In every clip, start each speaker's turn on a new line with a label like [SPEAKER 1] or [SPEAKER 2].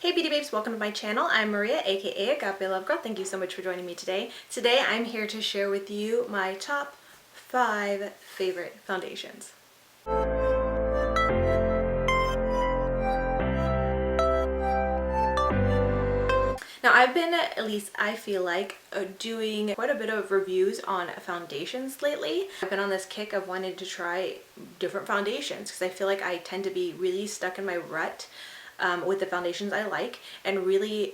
[SPEAKER 1] Hey beauty babes, welcome to my channel. I'm Maria, aka agapelovegirl. Thank you so much for joining me today. Today I'm here to share with you my top 5 favorite foundations. Now I've been, at least I feel like, doing quite a bit of reviews on foundations lately. I've been on this kick of wanting to try different foundations because I feel like I tend to be really stuck in my rut with the foundations I like, and really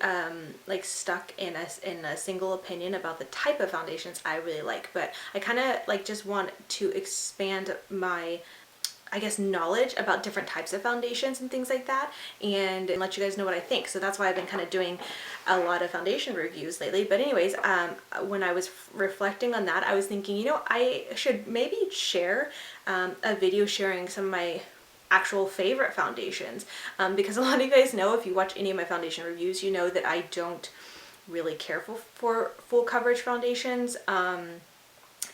[SPEAKER 1] like stuck in a single opinion about the type of foundations I really like. But I kind of like just want to expand my, I guess, knowledge about different types of foundations and things like that, and let you guys know what I think. So that's why I've been kind of doing a lot of foundation reviews lately. But anyways, when I was reflecting on that, I was thinking, you know, I should maybe share a video sharing some of my actual favorite foundations, because a lot of you guys know, if you watch any of my foundation reviews, you know that I don't really care for full coverage foundations.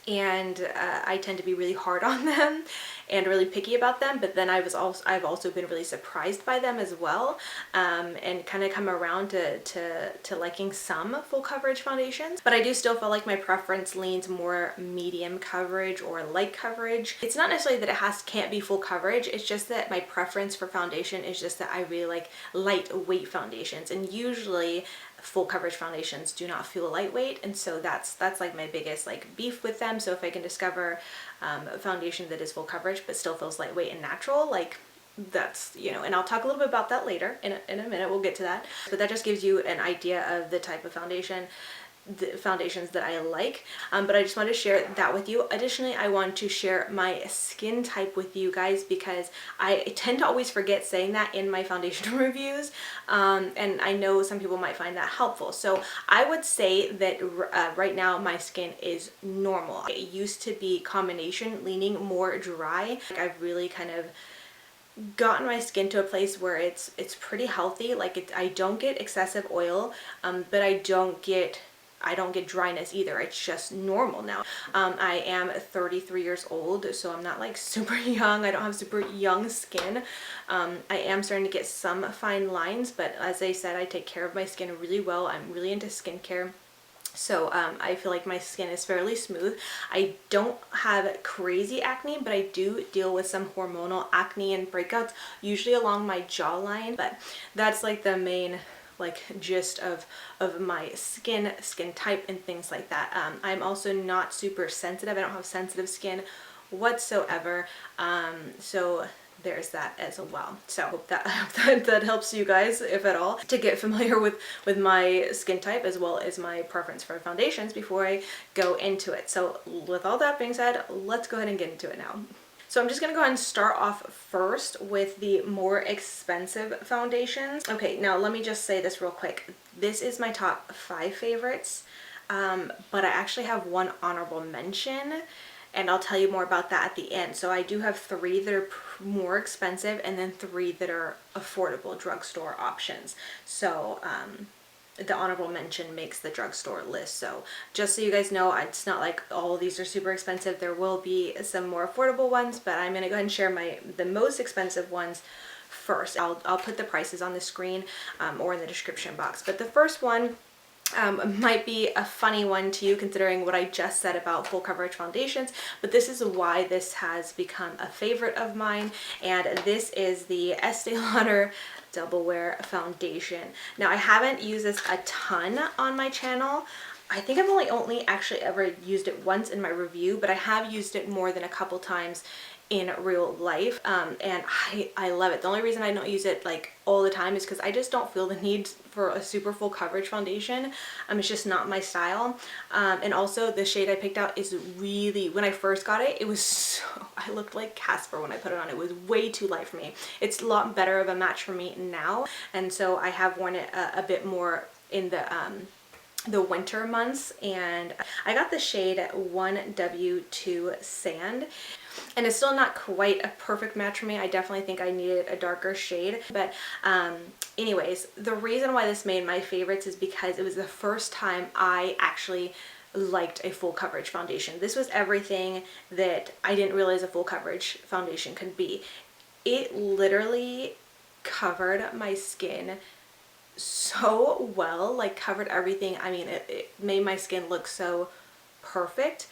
[SPEAKER 1] And I tend to be really hard on them and really picky about them, but then I've also been really surprised by them as well, and kind of come around to liking some full coverage foundations. But I do still feel like my preference leans more medium coverage or light coverage. It's not necessarily that it can't be full coverage, it's just that my preference for foundation is just that I really like lightweight foundations, and usually full coverage foundations do not feel lightweight, and so that's like my biggest like beef with them. So if I can discover a foundation that is full coverage but still feels lightweight and natural, like, that's, you know, and I'll talk a little bit about that later in a minute. We'll get to that, but that just gives you an idea of the type of the foundations that I like. But I just wanted to share that with you. Additionally, I want to share my skin type with you guys, because I tend to always forget saying that in my foundation reviews, and I know some people might find that helpful. So I would say that right now my skin is normal. It used to be combination, leaning more dry. Like, I've really kind of gotten my skin to a place where it's pretty healthy. Like, I don't get excessive oil, but I don't get dryness either. It's just normal now. I am 33 years old, so I'm not like super young. I don't have super young skin. I am starting to get some fine lines, but as I said, I take care of my skin really well. I'm really into skincare. So I feel like my skin is fairly smooth. I don't have crazy acne, but I do deal with some hormonal acne and breakouts, usually along my jawline. But that's like the main like gist of my skin type and things like that. I'm also not super sensitive. I don't have sensitive skin whatsoever. So there's that as well. So I hope that helps you guys, if at all, to get familiar with my skin type as well as my preference for foundations before I go into it. So with all that being said, let's go ahead and get into it now. So I'm just going to go ahead and start off first with the more expensive foundations. Okay, now let me just say this real quick. This is my top 5 favorites, but I actually have one honorable mention, and I'll tell you more about that at the end. So I do have 3 that are more expensive, and then 3 that are affordable drugstore options. So the honorable mention makes the drugstore list. So just so you guys know, it's not like all of these are super expensive. There will be some more affordable ones, but I'm gonna go ahead and share the most expensive ones first. I'll put the prices on the screen or in the description box. But the first one might be a funny one to you, considering what I just said about full coverage foundations, but this is why this has become a favorite of mine, and this is the Estee Lauder Double Wear Foundation. Now, I haven't used this a ton on my channel. I think I've only actually ever used it once in my review, but I have used it more than a couple times in real life, and I love it. The only reason I don't use it like all the time is because I just don't feel the need for a super full coverage foundation. It's just not my style, and also the shade I picked out is really, when I first got it, it was so, I looked like Casper when I put it on. It was way too light for me. It's a lot better of a match for me now, and so I have worn it a bit more in the winter months, and I got the shade 1W2 Sand, and it's still not quite a perfect match for me. I definitely think I needed a darker shade, but anyways, the reason why this made my favorites is because it was the first time I actually liked a full coverage foundation. This was everything that I didn't realize a full coverage foundation could be. It literally covered my skin so well, like covered everything. I mean, it made my skin look so perfect,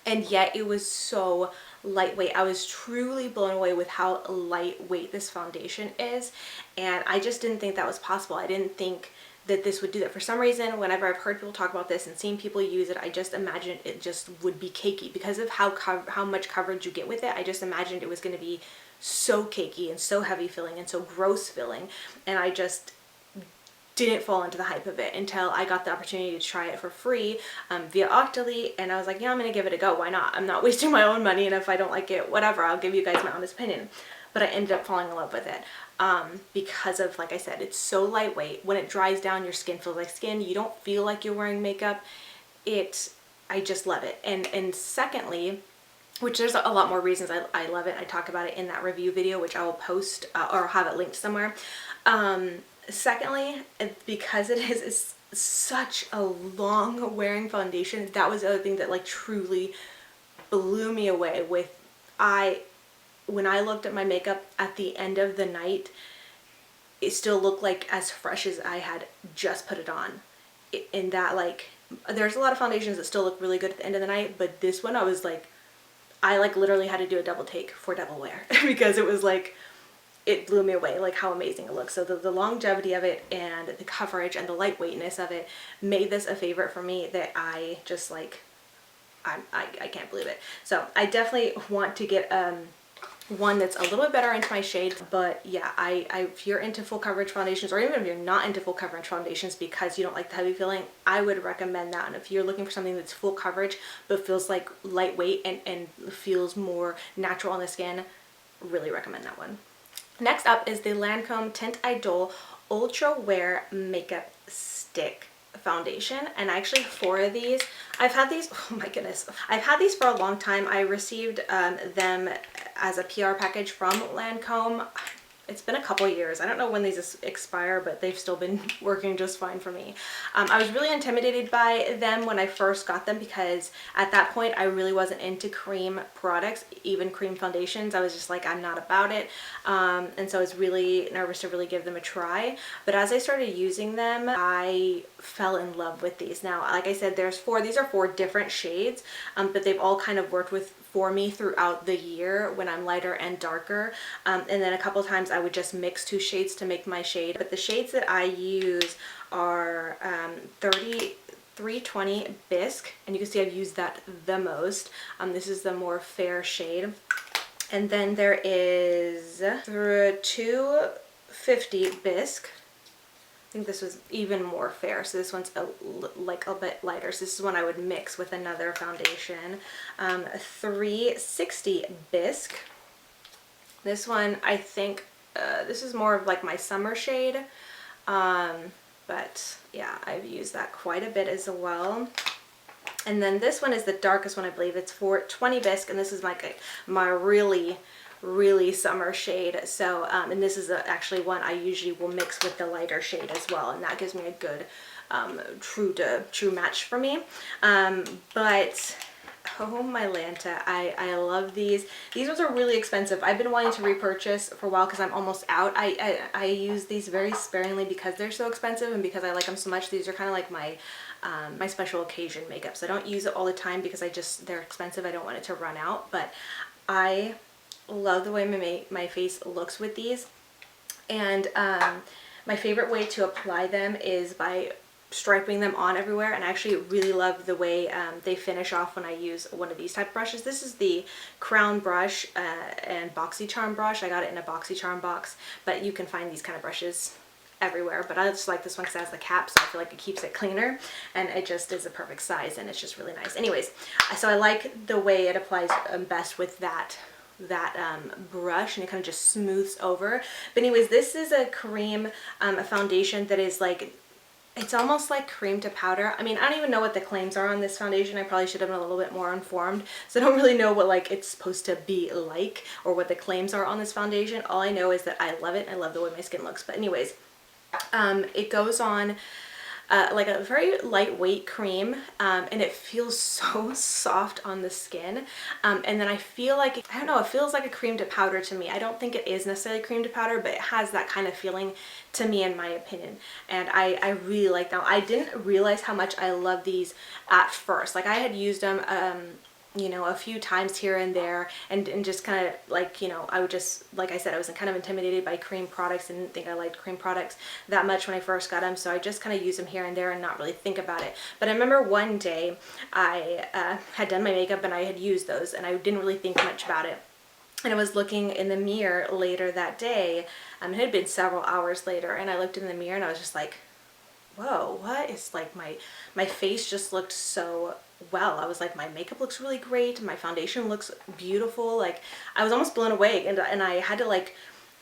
[SPEAKER 1] and yet it was so lightweight. I was truly blown away with how lightweight this foundation is, and I just didn't think that was possible. I didn't think that this would do that. For some reason, whenever I've heard people talk about this and seen people use it, I just imagined it just would be cakey because of how much coverage you get with it. I just imagined it was going to be so cakey and so heavy filling and so gross filling, and I just didn't fall into the hype of it until I got the opportunity to try it for free via Octoly, and I was like, yeah, I'm gonna give it a go. Why not? I'm not wasting my own money, and if I don't like it, whatever, I'll give you guys my honest opinion. But I ended up falling in love with it because of, like I said, it's so lightweight. When it dries down, your skin feels like skin. You don't feel like you're wearing makeup. I just love it. And secondly, which there's a lot more reasons I love it. I talk about it in that review video, which I will post or have it linked somewhere. Secondly, because it is such a long wearing foundation, that was the other thing that like truly blew me away with. When I looked at my makeup at the end of the night, it still looked like as fresh as I had just put it on. In that, like, there's a lot of foundations that still look really good at the end of the night, but this one I was like, I like literally had to do a double take for double wear because it was like, it blew me away, like how amazing it looks. So the longevity of it and the coverage and the lightweightness of it made this a favorite for me that I just like, I can't believe it. So I definitely want to get one that's a little bit better into my shade. But yeah, if you're into full coverage foundations, or even if you're not into full coverage foundations because you don't like the heavy feeling, I would recommend that. And if you're looking for something that's full coverage but feels like lightweight and feels more natural on the skin, really recommend that one. Next up is the Lancome Tint Idol Ultra Wear Makeup Stick foundation, and actually 4 of these. I've had these, oh my goodness, I've had these for a long time. I received them as a PR package from Lancome. It's been a couple years. I don't know when these expire, but they've still been working just fine for me. I was really intimidated by them when I first got them because at that point I really wasn't into cream products, even cream foundations. I was just like, I'm not about it. And so I was really nervous to really give them a try. But as I started using them, I fell in love with these. Now, like I said, there's 4. These are 4 different shades, but they've all kind of worked for me throughout the year when I'm lighter and darker, and then a couple times I would just mix 2 shades to make my shade. But the shades that I use are 320 Bisque, and you can see I've used that the most. This is the more fair shade, and then there is 250 Bisque. I think this was even more fair, so this one's like a bit lighter. So this is one I would mix with another foundation. 360 Bisque. This one, I think, this is more of like my summer shade. But yeah, I've used that quite a bit as well. And then this one is the darkest one, I believe. It's 420 Bisque, and this is like my really summer shade. So and this is actually one I usually will mix with the lighter shade as well, and that gives me a good true match for me. But oh my Lanta, I love these. These ones are really expensive. I've been wanting to repurchase for a while because I'm almost out. I use these very sparingly because they're so expensive and because I like them so much. These are kind of like my my special occasion makeup. So I don't use it all the time because they're expensive. I don't want it to run out, but I love the way my face looks with these. And my favorite way to apply them is by striping them on everywhere, and I actually really love the way they finish off when I use one of these type of brushes. This is the Crown brush and BoxyCharm brush. I got it in a BoxyCharm box, but you can find these kind of brushes everywhere, but I just like this one because it has the cap, so I feel like it keeps it cleaner, and it just is a perfect size, and it's just really nice. Anyways, so I like the way it applies best with that brush, and it kind of just smooths over. But anyways, this is a cream a foundation that is like, it's almost like cream to powder. I mean, I don't even know what the claims are on this foundation. I probably should have been a little bit more informed, so I don't really know what like it's supposed to be like or what the claims are on this foundation. All I know is that I love it, and I love the way my skin looks. But anyways, it goes on like a very lightweight cream, and it feels so soft on the skin. And then I feel like, I don't know, it feels like a cream to powder to me. I don't think it is necessarily cream to powder, but it has that kind of feeling to me in my opinion. And I really like them. I didn't realize how much I love these at first. Like I had used them you know, a few times here and there, and just kind of like, you know, I would just, like I said, I was kind of intimidated by cream products and didn't think I liked cream products that much when I first got them, so I just kind of use them here and there and not really think about it. But I remember one day I had done my makeup and I had used those and I didn't really think much about it. And I was looking in the mirror later that day, it had been several hours later, and I looked in the mirror and I was just like, whoa, what is, like, my face just looked so well. I was like, my makeup looks really great, my foundation looks beautiful. Like I was almost blown away, and I had to like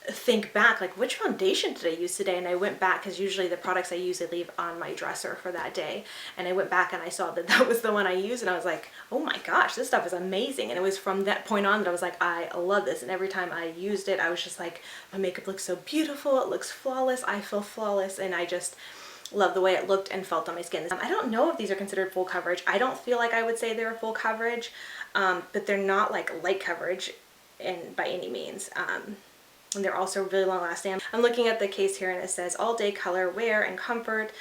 [SPEAKER 1] think back, like which foundation did I use today? And I went back, because usually the products I use I leave on my dresser for that day, and I went back and I saw that that was the one I used, and I was like, oh my gosh, this stuff is amazing. And it was from that point on that I was like, I love this. And every time I used it I was just like, my makeup looks so beautiful, it looks flawless, I feel flawless, and I just love the way it looked and felt on my skin. I don't know if these are considered full coverage. I don't feel like I would say they're full coverage, but they're not like light coverage by any means. And they're also really long lasting. I'm looking at the case here and it says all day color, wear and comfort,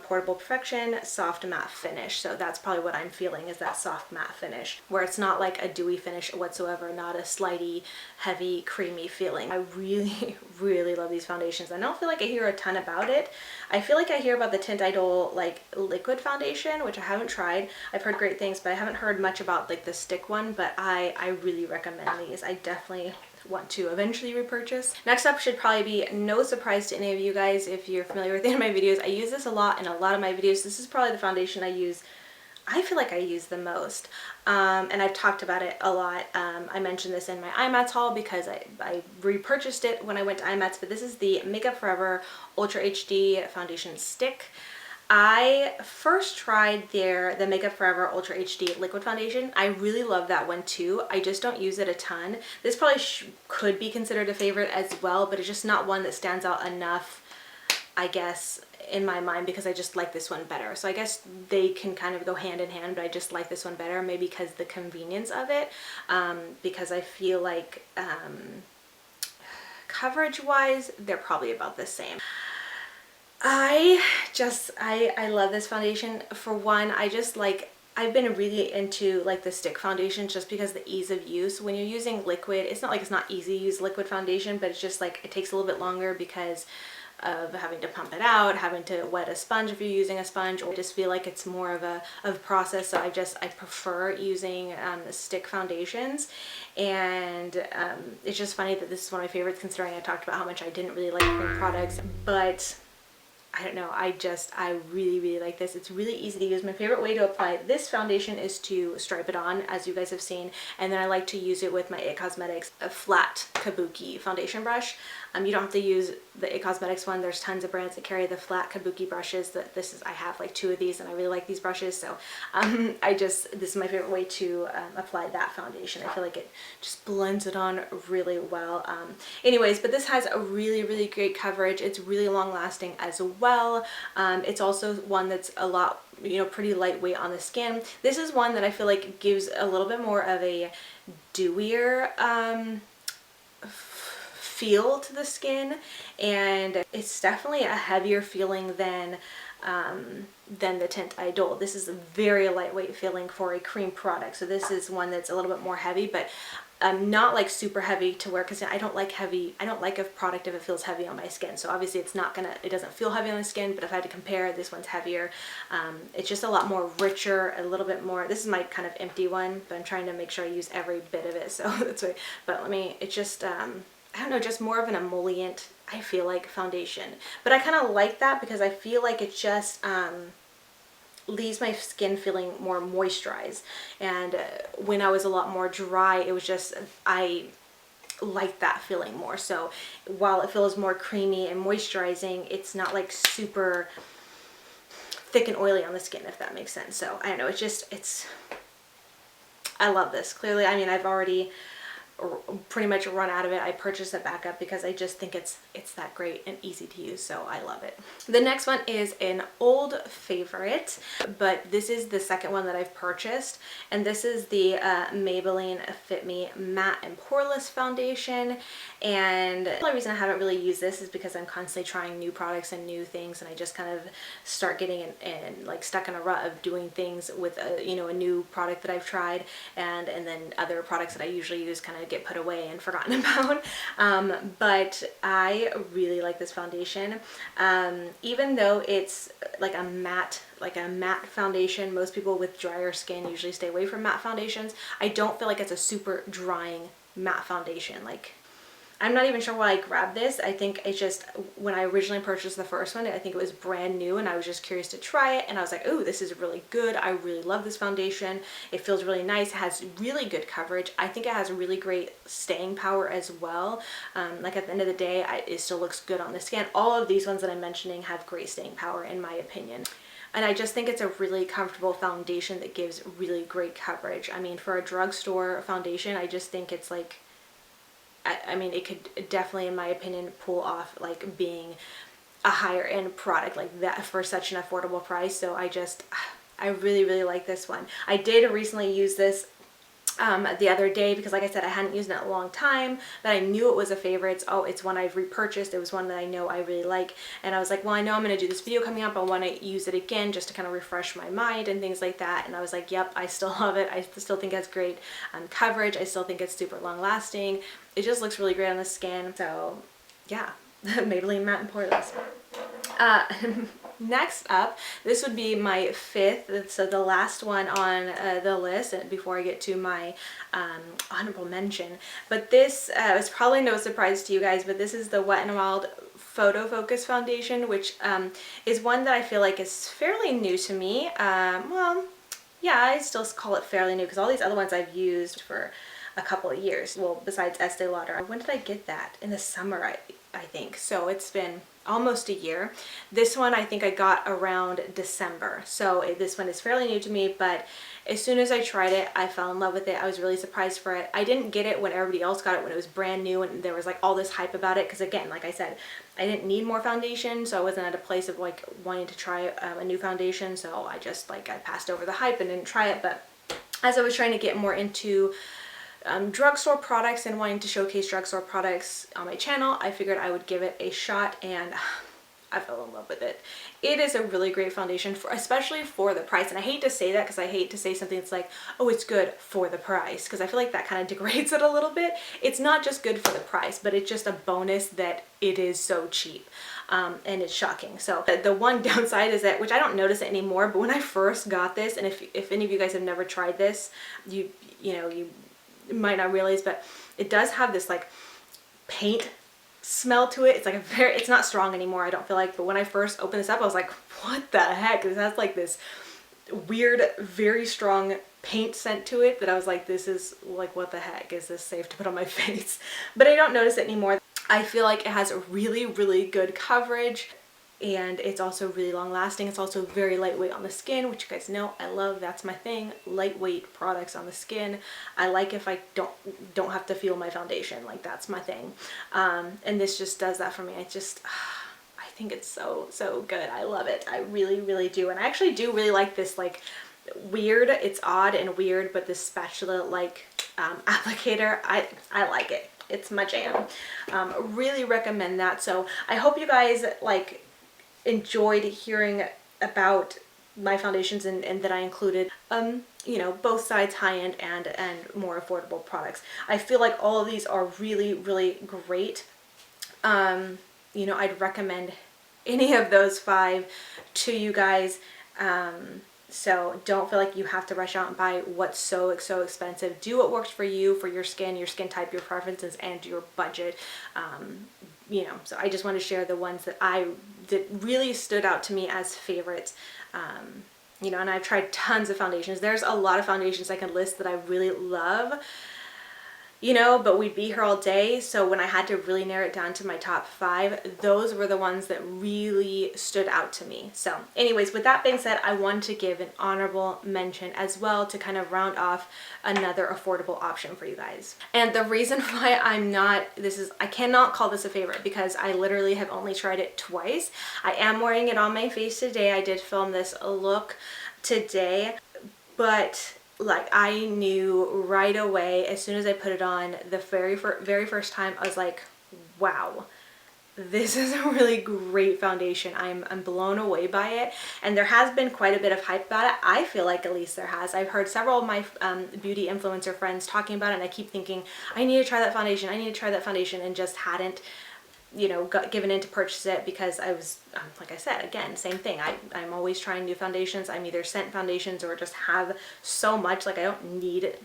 [SPEAKER 1] portable perfection, soft matte finish. So that's probably what I'm feeling, is that soft matte finish, where it's not like a dewy finish whatsoever, not a slidey, heavy, creamy feeling. I really, really love these foundations. I don't feel like I hear a ton about it. I feel like I hear about the Tint Idol like liquid foundation, which I haven't tried. I've heard great things, but I haven't heard much about like the stick one, but I really recommend these. I definitely want to eventually repurchase. Next up should probably be no surprise to any of you guys if you're familiar with any of my videos. I use this a lot in a lot of my videos. This is probably the foundation I feel like I use the most, and I've talked about it a lot. I mentioned this in my IMATS haul because I repurchased it when I went to IMATS, but this is the Makeup Forever Ultra HD Foundation Stick. I first tried the Makeup Forever Ultra HD Liquid Foundation. I really love that one too. I just don't use it a ton. This probably could be considered a favorite as well, but it's just not one that stands out enough, I guess, in my mind, because I just like this one better. So I guess they can kind of go hand in hand, but I just like this one better, maybe because the convenience of it, because I feel like coverage wise they're probably about the same. I love this foundation. For one, I've been really into like the stick foundation just because the ease of use. When you're using liquid, it's not like it's not easy to use liquid foundation, but it's just like it takes a little bit longer because of having to pump it out, having to wet a sponge if you're using a sponge, or I just feel like it's more of a process. So I prefer using stick foundations, and it's just funny that this is one of my favorites, considering I talked about how much I didn't really like cream products, but I don't know, I really, really like this. It's really easy to use. My favorite way to apply this foundation is to stripe it on, as you guys have seen, and then I like to use it with my It Cosmetics a flat kabuki foundation brush. You don't have to use the It Cosmetics one. There's tons of brands that carry the flat kabuki brushes. I have like 2 of these, and I really like these brushes, so this is my favorite way to apply that foundation. I feel like it just blends it on really well. Anyways, but this has a really, really great coverage. It's really long lasting as well. It's also one that's a lot, you know, pretty lightweight on the skin. This is one that I feel like gives a little bit more of a dewier feel to the skin, and it's definitely a heavier feeling than the Tint Idol. This is a very lightweight feeling for a cream product, so this is one that's a little bit more heavy, but not like super heavy to wear, because I don't like a product if it feels heavy on my skin. So obviously it doesn't feel heavy on the skin, but if I had to compare, this one's heavier. It's just a lot more richer, a little bit more. This is my kind of empty one, but I'm trying to make sure I use every bit of it, so that's why. But it's just I don't know, just more of an emollient, I feel like, foundation. But I kind of like that because I feel like it just leaves my skin feeling more moisturized. And when I was a lot more dry, it was just, I like that feeling more. So while it feels more creamy and moisturizing, it's not like super thick and oily on the skin, if that makes sense. So I don't know, I love this. Clearly, I mean, I've already pretty much run out of it, I purchased it back up because I just think it's that great and easy to use, so I love it. The next one is an old favorite, but this is the second one that I've purchased, and this is the Maybelline Fit Me Matte and Poreless Foundation. And the only reason I haven't really used this is because I'm constantly trying new products and new things, and I just kind of start getting in like stuck in a rut of doing things with a new product that I've tried, and then other products that I usually use kind of get put away and forgotten about. But I really like this foundation. Even though it's like a matte foundation, most people with drier skin usually stay away from matte foundations. I don't feel like it's a super drying matte foundation. Like, I'm not even sure why I grabbed this. I think it's just when I originally purchased the first one, I think it was brand new and I was just curious to try it, and I was like, oh, this is really good. I really love this foundation. It feels really nice. It has really good coverage. I think it has really great staying power as well. Like at the end of the day, it still looks good on the skin. All of these ones that I'm mentioning have great staying power in my opinion. And I just think it's a really comfortable foundation that gives really great coverage. I mean, for a drugstore foundation, I just think it's like, I mean, it could definitely, in my opinion, pull off like being a higher end product like that for such an affordable price. So I really, really like this one. I did recently use this the other day because, like I said, I hadn't used it in a long time, but I knew it was a favorite. It's one I've repurchased. It was one that I know I really like, and I was like, well, I know I'm going to do this video coming up. I want to use it again just to kind of refresh my mind and things like that. And I was like, yep, I still love it. I still think it has great coverage. I still think it's super long lasting. It just looks really great on the skin. So yeah, Maybelline Matte and Poreless. Next up, this would be my fifth, so the last one on the list before I get to my honorable mention. But this is probably no surprise to you guys, but this is the Wet n Wild Photo Focus Foundation, which is one that I feel like is fairly new to me. Well, yeah, I still call it fairly new because all these other ones I've used for a couple of years. Well, besides Estee Lauder. When did I get that? In the summer, I think. So it's been almost a year. This one I think I got around December. So this one is fairly new to me, but as soon as I tried it, I fell in love with it. I was really surprised for it. I didn't get it when everybody else got it, when it was brand new and there was like all this hype about it. Because again, like I said, I didn't need more foundation, so I wasn't at a place of like wanting to try a new foundation. So I just I passed over the hype and didn't try it. But as I was trying to get more into drugstore products and wanting to showcase drugstore products on my channel, I figured I would give it a shot, and I fell in love with it. It is a really great foundation, especially for the price. And I hate to say that because I hate to say something that's like, oh, it's good for the price, because I feel like that kind of degrades it a little bit. It's not just good for the price, but it's just a bonus that it is so cheap. And it's shocking. So the one downside is that, which I don't notice it anymore, but when I first got this, and if any of you guys have never tried this, you might not realize, but it does have this like paint smell to it. It's like it's not strong anymore, I don't feel like, but when I first opened this up, I was like, what the heck? It has like this weird, very strong paint scent to it that I was like, this is like, what the heck? Is this safe to put on my face? But I don't notice it anymore. I feel like it has a really, really good coverage. And it's also really long lasting. It's also very lightweight on the skin, which you guys know I love. That's my thing, lightweight products on the skin. I like if I don't have to feel my foundation, like that's my thing. And this just does that for me. I think it's so good. I love it. I really, really do. And I actually do really like this like weird, it's odd and weird, but this spatula like applicator, I like it. It's my jam. Really recommend that. So I hope you guys like enjoyed hearing about my foundations and that I included both sides, high-end and more affordable products. I feel like all of these are really, really great. I'd recommend any of those 5 to you guys. So don't feel like you have to rush out and buy what's so expensive. Do what works for you, for your skin type, your preferences, and your budget. So I just want to share the ones that really stood out to me as favorites. And I've tried tons of foundations. There's a lot of foundations I can list that I really love. you know, but we'd be here all day. So when I had to really narrow it down to my top 5, those were the ones that really stood out to me. So anyways, with that being said, I wanted to give an honorable mention as well to kind of round off another affordable option for you guys. And the reason why I cannot call this a favorite because I literally have only tried it twice. I am wearing it on my face today. I did film this look today, but like I knew right away as soon as I put it on the very first time, I was like, wow, this is a really great foundation. I'm blown away by it, and there has been quite a bit of hype about it. I feel like at least there has. I've heard several of my beauty influencer friends talking about it, and I keep thinking I need to try that foundation, I need to try that foundation, and just hadn't, you know, got given in to purchase it because I was, like I said, again, same thing. I'm always trying new foundations. I'm either scent foundations or just have so much, like I don't need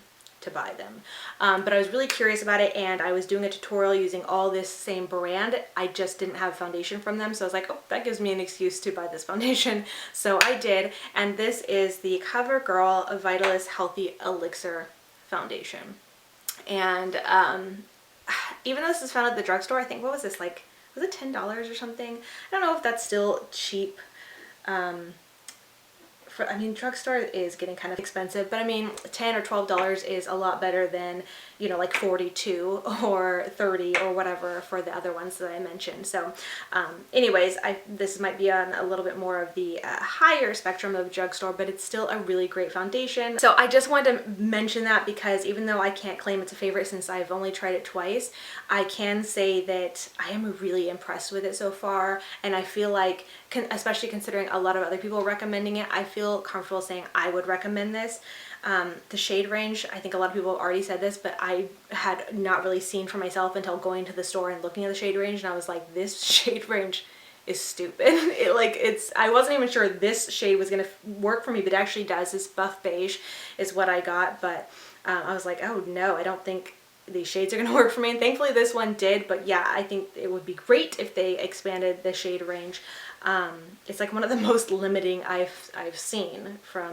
[SPEAKER 1] to buy them. But I was really curious about it, and I was doing a tutorial using all this same brand. I just didn't have foundation from them, so I was like, oh, that gives me an excuse to buy this foundation. So I did, and this is the CoverGirl Vitalist Healthy Elixir Foundation. And even though this is found at the drugstore, I think, what was this, like, was it $10 or something? I don't know if that's still cheap. I mean, drugstore is getting kind of expensive, but I mean, $10 or $12 is a lot better than, you know, like 42 or 30 or whatever for the other ones that I mentioned. So anyways, this might be on a little bit more of the higher spectrum of drugstore, but it's still a really great foundation. So I just wanted to mention that because even though I can't claim it's a favorite since I've only tried it twice, I can say that I am really impressed with it so far, and I feel like, especially considering a lot of other people recommending it, I feel comfortable saying I would recommend this. The shade range, I think a lot of people have already said this, but I had not really seen for myself until going to the store and looking at the shade range, and I was like, this shade range is stupid. I wasn't even sure this shade was gonna work for me, but it actually does. This buff beige is what I got, but I was like, oh no, I don't think these shades are gonna work for me, and thankfully this one did. But yeah, I think it would be great if they expanded the shade range. It's like one of the most limiting I've seen from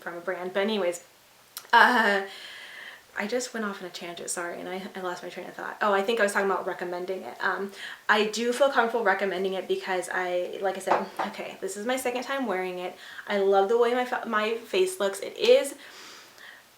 [SPEAKER 1] a brand. But anyways, I just went off on a tangent, sorry, and I lost my train of thought. Oh, I think I was talking about recommending it. I do feel comfortable recommending it because like I said, okay, this is my second time wearing it. I love the way my face looks. It is,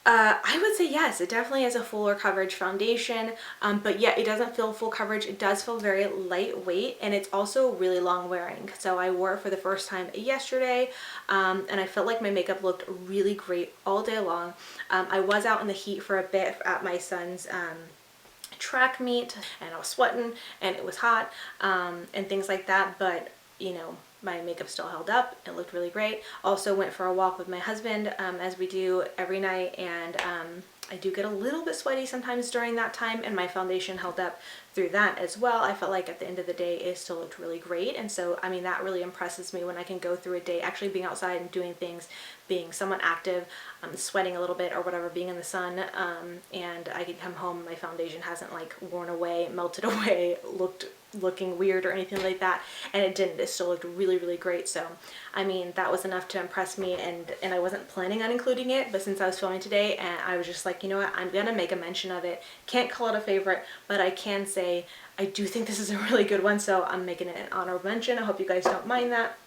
[SPEAKER 1] I would say yes, it definitely is a fuller coverage foundation, but yeah, it doesn't feel full coverage. It does feel very lightweight, and it's also really long wearing. So I wore it for the first time yesterday, and I felt like my makeup looked really great all day long. I was out in the heat for a bit at my son's track meet, and I was sweating, and it was hot, and things like that, but you know, my makeup still held up. It looked really great. Also went for a walk with my husband, as we do every night, and I do get a little bit sweaty sometimes during that time, and my foundation held up through that as well. I felt like at the end of the day it still looked really great, and so I mean, that really impresses me when I can go through a day actually being outside and doing things, being somewhat active, sweating a little bit or whatever, being in the sun, and I can come home and my foundation hasn't like worn away, melted away, looking weird or anything like that, and it didn't. It still looked really, really great. So I mean, that was enough to impress me, and I wasn't planning on including it, but since I was filming today, and I was just like, you know what, I'm gonna make a mention of it. Can't call it a favorite, but I can say I do think this is a really good one, so I'm making it an honorable mention. I hope you guys don't mind that.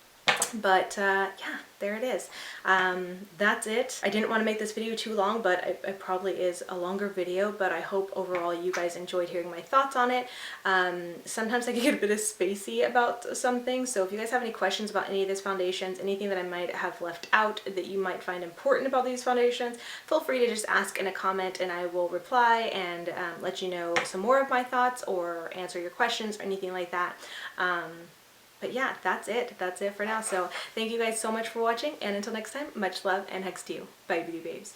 [SPEAKER 1] But yeah, there it is. That's it. I didn't want to make this video too long, but it probably is a longer video, but I hope overall you guys enjoyed hearing my thoughts on it. Sometimes I can get a bit of spacey about some things, so if you guys have any questions about any of these foundations, anything that I might have left out that you might find important about these foundations, feel free to just ask in a comment and I will reply and let you know some more of my thoughts or answer your questions or anything like that. But yeah, that's it. That's it for now. So thank you guys so much for watching, and until next time, much love and hugs to you. Bye, beauty babes.